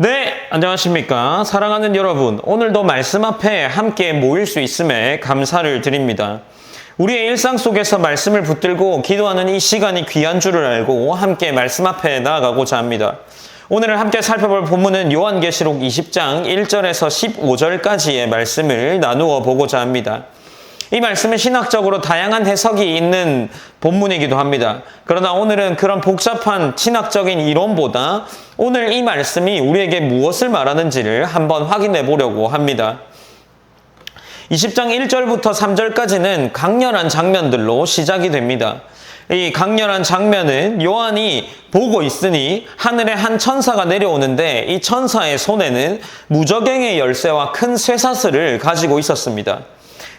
네, 안녕하십니까. 사랑하는 여러분, 오늘도 말씀 앞에 함께 모일 수 있음에 감사를 드립니다. 우리의 일상 속에서 말씀을 붙들고 기도하는 이 시간이 귀한 줄을 알고 함께 말씀 앞에 나아가고자 합니다. 오늘 함께 살펴볼 본문은 요한계시록 20장 1절에서 15절까지의 말씀을 나누어 보고자 합니다. 이 말씀은 신학적으로 다양한 해석이 있는 본문이기도 합니다. 그러나 오늘은 그런 복잡한 신학적인 이론보다 오늘 이 말씀이 우리에게 무엇을 말하는지를 한번 확인해 보려고 합니다. 20장 1절부터 3절까지는 강렬한 장면들로 시작이 됩니다. 이 강렬한 장면은 요한이 보고 있으니 하늘에 한 천사가 내려오는데 이 천사의 손에는 무저갱의 열쇠와 큰 쇠사슬을 가지고 있었습니다.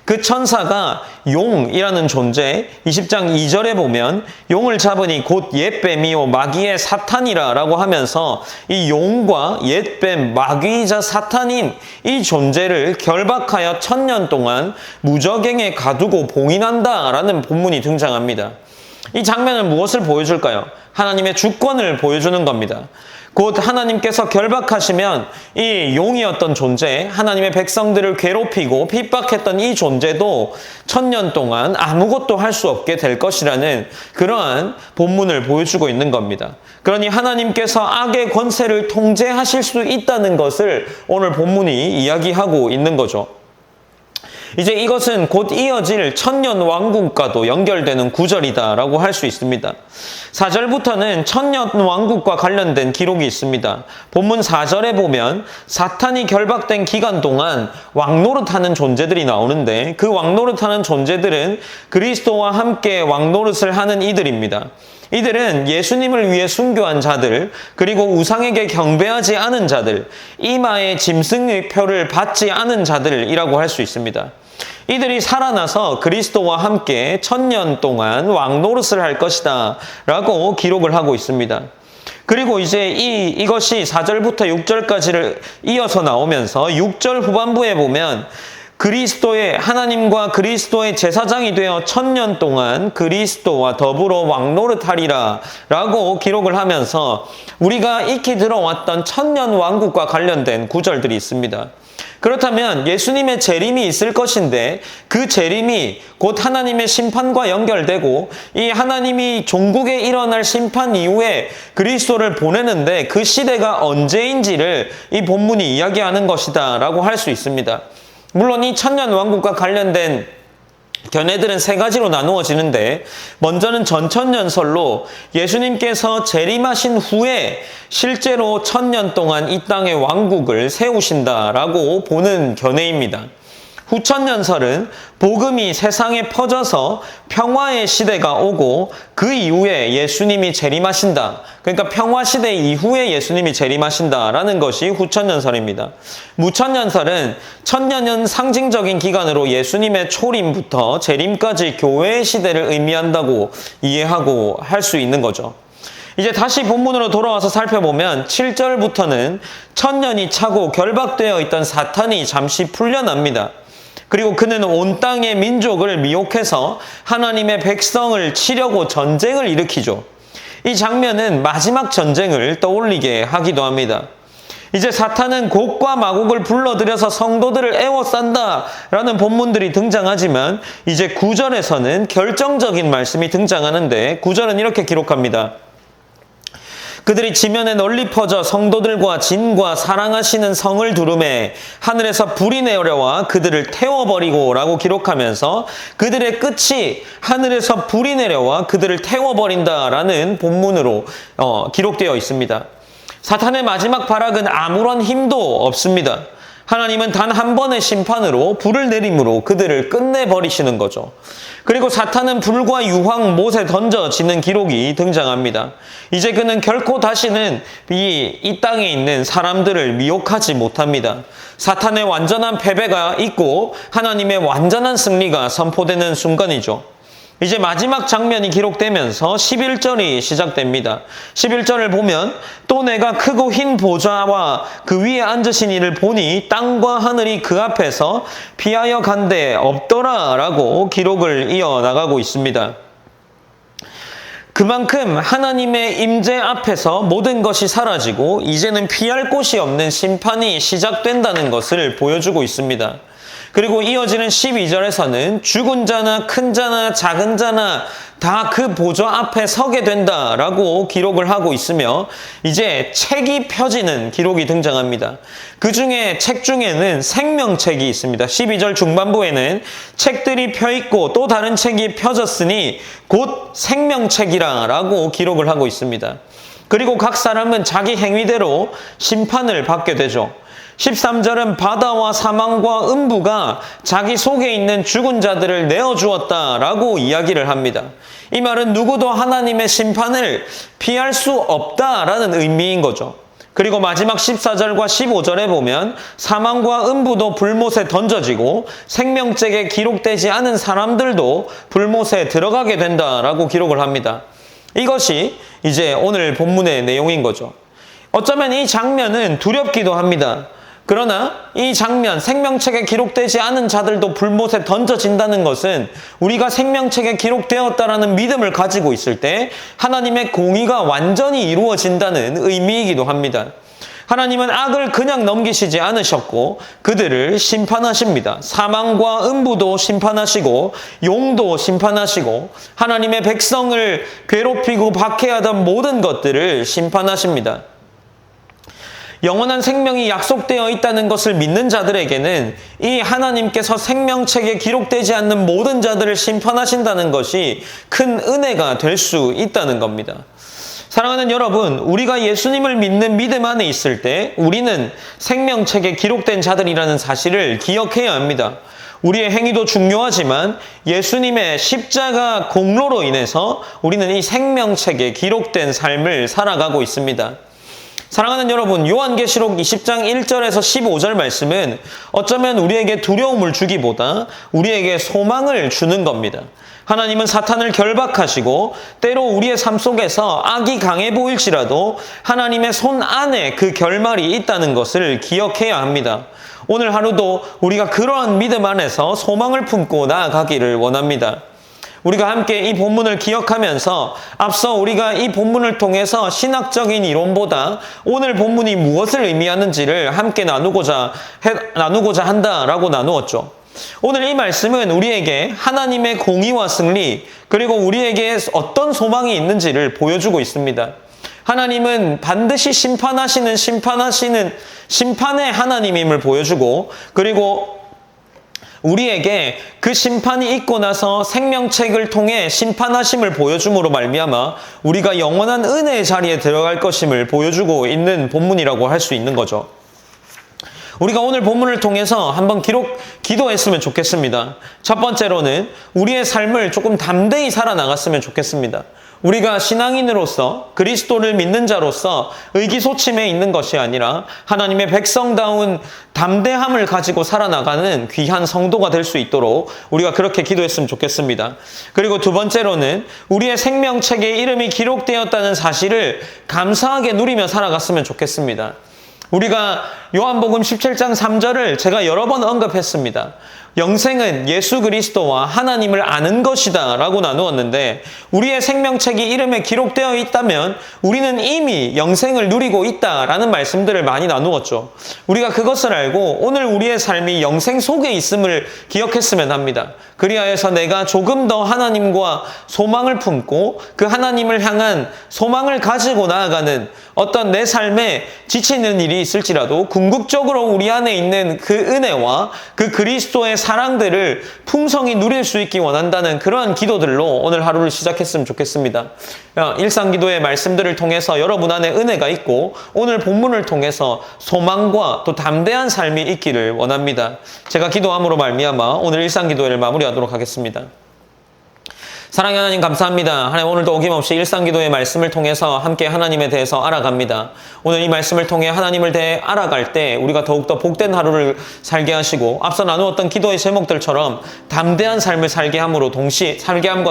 그 천사가 용이라는 존재, 20장 2절에 보면 용을 잡으니 곧 옛뱀이요 마귀의 사탄이라 라고 하면서 이 용과 옛뱀, 마귀이자 사탄인 이 존재를 결박하여 1000년 동안 무저갱에 가두고 봉인한다 라는 본문이 등장합니다. 이 장면은 무엇을 보여줄까요? 하나님의 주권을 보여주는 겁니다. 곧 하나님께서 결박하시면 이 용이었던 존재, 하나님의 백성들을 괴롭히고 핍박했던 이 존재도 1000년 동안 아무것도 할 수 없게 될 것이라는 그러한 본문을 보여주고 있는 겁니다. 그러니 하나님께서 악의 권세를 통제하실 수 있다는 것을 오늘 본문이 이야기하고 있는 거죠. 이제 이것은 곧 이어질 천년 왕국과도 연결되는 구절이다라고 할 수 있습니다. 4절부터는 천년 왕국과 관련된 기록이 있습니다. 본문 4절에 보면 사탄이 결박된 기간 동안 왕노릇하는 존재들이 나오는데 그 왕노릇하는 존재들은 그리스도와 함께 왕노릇을 하는 이들입니다. 이들은 예수님을 위해 순교한 자들, 그리고 우상에게 경배하지 않은 자들, 이마에 짐승의 표를 받지 않은 자들이라고 할 수 있습니다. 이들이 살아나서 그리스도와 함께 1000년 동안 왕노릇을 할 것이다 라고 기록을 하고 있습니다. 그리고 이제 이것이 4절부터 6절까지를 이어서 나오면서 6절 후반부에 보면 그리스도의 하나님과 그리스도의 제사장이 되어 1000년 동안 그리스도와 더불어 왕노릇하리라 라고 기록을 하면서 우리가 익히 들어왔던 1000년 왕국과 관련된 구절들이 있습니다. 그렇다면 예수님의 재림이 있을 것인데 그 재림이 곧 하나님의 심판과 연결되고 이 하나님이 종국에 일어날 심판 이후에 그리스도를 보내는데 그 시대가 언제인지를 이 본문이 이야기하는 것이다 라고 할 수 있습니다. 물론 이 천년 왕국과 관련된 견해들은 세 가지로 나누어지는데 먼저는 전천년설로 예수님께서 재림하신 후에 실제로 1000년 동안 이 땅의 왕국을 세우신다라고 보는 견해입니다. 후천년설은 복음이 세상에 퍼져서 평화의 시대가 오고 그 이후에 예수님이 재림하신다. 그러니까 평화시대 이후에 예수님이 재림하신다라는 것이 후천년설입니다. 무천년설은 1000년은 상징적인 기간으로 예수님의 초림부터 재림까지 교회의 시대를 의미한다고 이해하고 할 수 있는 거죠. 이제 다시 본문으로 돌아와서 살펴보면 7절부터는 1000년이 차고 결박되어 있던 사탄이 잠시 풀려납니다. 그리고 그는 온 땅의 민족을 미혹해서 하나님의 백성을 치려고 전쟁을 일으키죠. 이 장면은 마지막 전쟁을 떠올리게 하기도 합니다. 이제 사탄은 곡과 마곡을 불러들여서 성도들을 애워싼다 라는 본문들이 등장하지만 이제 9절에서는 결정적인 말씀이 등장하는데 9절은 이렇게 기록합니다. 그들이 지면에 널리 퍼져 성도들과 진과 사랑하시는 성을 두르매 하늘에서 불이 내려와 그들을 태워버리고 라고 기록하면서 그들의 끝이 하늘에서 불이 내려와 그들을 태워버린다라는 본문으로 기록되어 있습니다. 사탄의 마지막 발악은 아무런 힘도 없습니다. 하나님은 단 한 번의 심판으로 불을 내림으로 그들을 끝내버리시는 거죠. 그리고 사탄은 불과 유황 못에 던져지는 기록이 등장합니다. 이제 그는 결코 다시는 이 땅에 있는 사람들을 미혹하지 못합니다. 사탄의 완전한 패배가 있고 하나님의 완전한 승리가 선포되는 순간이죠. 이제 마지막 장면이 기록되면서 11절이 시작됩니다. 11절을 보면 또 내가 크고 흰 보좌와 그 위에 앉으신 이를 보니 땅과 하늘이 그 앞에서 피하여 간데 없더라 라고 기록을 이어나가고 있습니다. 그만큼 하나님의 임재 앞에서 모든 것이 사라지고 이제는 피할 곳이 없는 심판이 시작된다는 것을 보여주고 있습니다. 그리고 이어지는 12절에서는 죽은 자나 큰 자나 작은 자나 다 그 보좌 앞에 서게 된다라고 기록을 하고 있으며 이제 책이 펴지는 기록이 등장합니다. 그 중에 책 중에는 생명책이 있습니다. 12절 중반부에는 책들이 펴있고 또 다른 책이 펴졌으니 곧 생명책이라 라고 기록을 하고 있습니다. 그리고 각 사람은 자기 행위대로 심판을 받게 되죠. 13절은 바다와 사망과 음부가 자기 속에 있는 죽은 자들을 내어주었다라고 이야기를 합니다. 이 말은 누구도 하나님의 심판을 피할 수 없다라는 의미인 거죠. 그리고 마지막 14절과 15절에 보면 사망과 음부도 불못에 던져지고 생명책에 기록되지 않은 사람들도 불못에 들어가게 된다라고 기록을 합니다. 이것이 이제 오늘 본문의 내용인 거죠. 어쩌면 이 장면은 두렵기도 합니다. 그러나 이 장면, 생명책에 기록되지 않은 자들도 불못에 던져진다는 것은 우리가 생명책에 기록되었다라는 믿음을 가지고 있을 때 하나님의 공의가 완전히 이루어진다는 의미이기도 합니다. 하나님은 악을 그냥 넘기시지 않으셨고 그들을 심판하십니다. 사망과 음부도 심판하시고 용도 심판하시고 하나님의 백성을 괴롭히고 박해하던 모든 것들을 심판하십니다. 영원한 생명이 약속되어 있다는 것을 믿는 자들에게는 이 하나님께서 생명책에 기록되지 않는 모든 자들을 심판하신다는 것이 큰 은혜가 될 수 있다는 겁니다. 사랑하는 여러분, 우리가 예수님을 믿는 믿음 안에 있을 때 우리는 생명책에 기록된 자들이라는 사실을 기억해야 합니다. 우리의 행위도 중요하지만 예수님의 십자가 공로로 인해서 우리는 이 생명책에 기록된 삶을 살아가고 있습니다. 사랑하는 여러분, 요한계시록 20장 1절에서 15절 말씀은 어쩌면 우리에게 두려움을 주기보다 우리에게 소망을 주는 겁니다. 하나님은 사탄을 결박하시고 때로 우리의 삶 속에서 악이 강해 보일지라도 하나님의 손 안에 그 결말이 있다는 것을 기억해야 합니다. 오늘 하루도 우리가 그러한 믿음 안에서 소망을 품고 나아가기를 원합니다. 우리가 함께 이 본문을 기억하면서 앞서 우리가 이 본문을 통해서 신학적인 이론보다 오늘 본문이 무엇을 의미하는지를 함께 나누고자 한다라고 나누었죠. 오늘 이 말씀은 우리에게 하나님의 공의와 승리 그리고 우리에게 어떤 소망이 있는지를 보여주고 있습니다. 하나님은 반드시 심판하시는 심판의 하나님임을 보여주고 그리고 우리에게 그 심판이 있고 나서 생명책을 통해 심판하심을 보여줌으로 말미암아 우리가 영원한 은혜의 자리에 들어갈 것임을 보여주고 있는 본문이라고 할 수 있는 거죠. 우리가 오늘 본문을 통해서 한번 기도했으면 좋겠습니다. 첫 번째로는 우리의 삶을 조금 담대히 살아나갔으면 좋겠습니다. 우리가 신앙인으로서 그리스도를 믿는 자로서 의기소침해 있는 것이 아니라 하나님의 백성다운 담대함을 가지고 살아나가는 귀한 성도가 될 수 있도록 우리가 그렇게 기도했으면 좋겠습니다. 그리고 두 번째로는 우리의 생명책에 이름이 기록되었다는 사실을 감사하게 누리며 살아갔으면 좋겠습니다. 우리가 요한복음 17장 3절을 제가 여러 번 언급했습니다. 영생은 예수 그리스도와 하나님을 아는 것이다 라고 나누었는데 우리의 생명책이 이름에 기록되어 있다면 우리는 이미 영생을 누리고 있다라는 말씀들을 많이 나누었죠. 우리가 그것을 알고 오늘 우리의 삶이 영생 속에 있음을 기억했으면 합니다. 그리하여서 내가 조금 더 하나님과 소망을 품고 그 하나님을 향한 소망을 가지고 나아가는 어떤 내 삶에 지치는 일이 있을지라도 궁극적으로 우리 안에 있는 그 은혜와 그 그리스도의 사랑들을 풍성히 누릴 수 있기 원한다는 그러한 기도들로 오늘 하루를 시작했으면 좋겠습니다. 일상기도의 말씀들을 통해서 여러분 안에 은혜가 있고 오늘 본문을 통해서 소망과 또 담대한 삶이 있기를 원합니다. 제가 기도함으로 말미암아 오늘 일상기도회를 마무리하도록 하겠습니다. 사랑의 하나님 감사합니다. 하나님 오늘도 어김없이 일상기도의 말씀을 통해서 함께 하나님에 대해서 알아갑니다. 오늘 이 말씀을 통해 하나님을 대해 알아갈 때 우리가 더욱더 복된 하루를 살게 하시고 앞서 나누었던 기도의 제목들처럼 담대한 삶을 살게 함과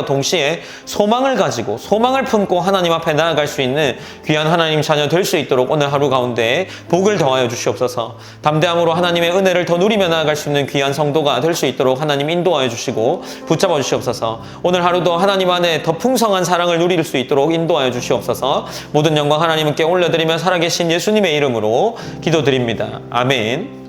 동시에 소망을 가지고 소망을 품고 하나님 앞에 나아갈 수 있는 귀한 하나님 자녀 될 수 있도록 오늘 하루 가운데 복을 더하여 주시옵소서. 담대함으로 하나님의 은혜를 더 누리며 나아갈 수 있는 귀한 성도가 될 수 있도록 하나님 인도하여 주시고 붙잡아 주시옵소서. 오늘 하루도 오늘도 하나님 안에 더 풍성한 사랑을 누릴 수 있도록 인도하여 주시옵소서. 모든 영광 하나님께 올려드리며 살아계신 예수님의 이름으로 기도드립니다. 아멘.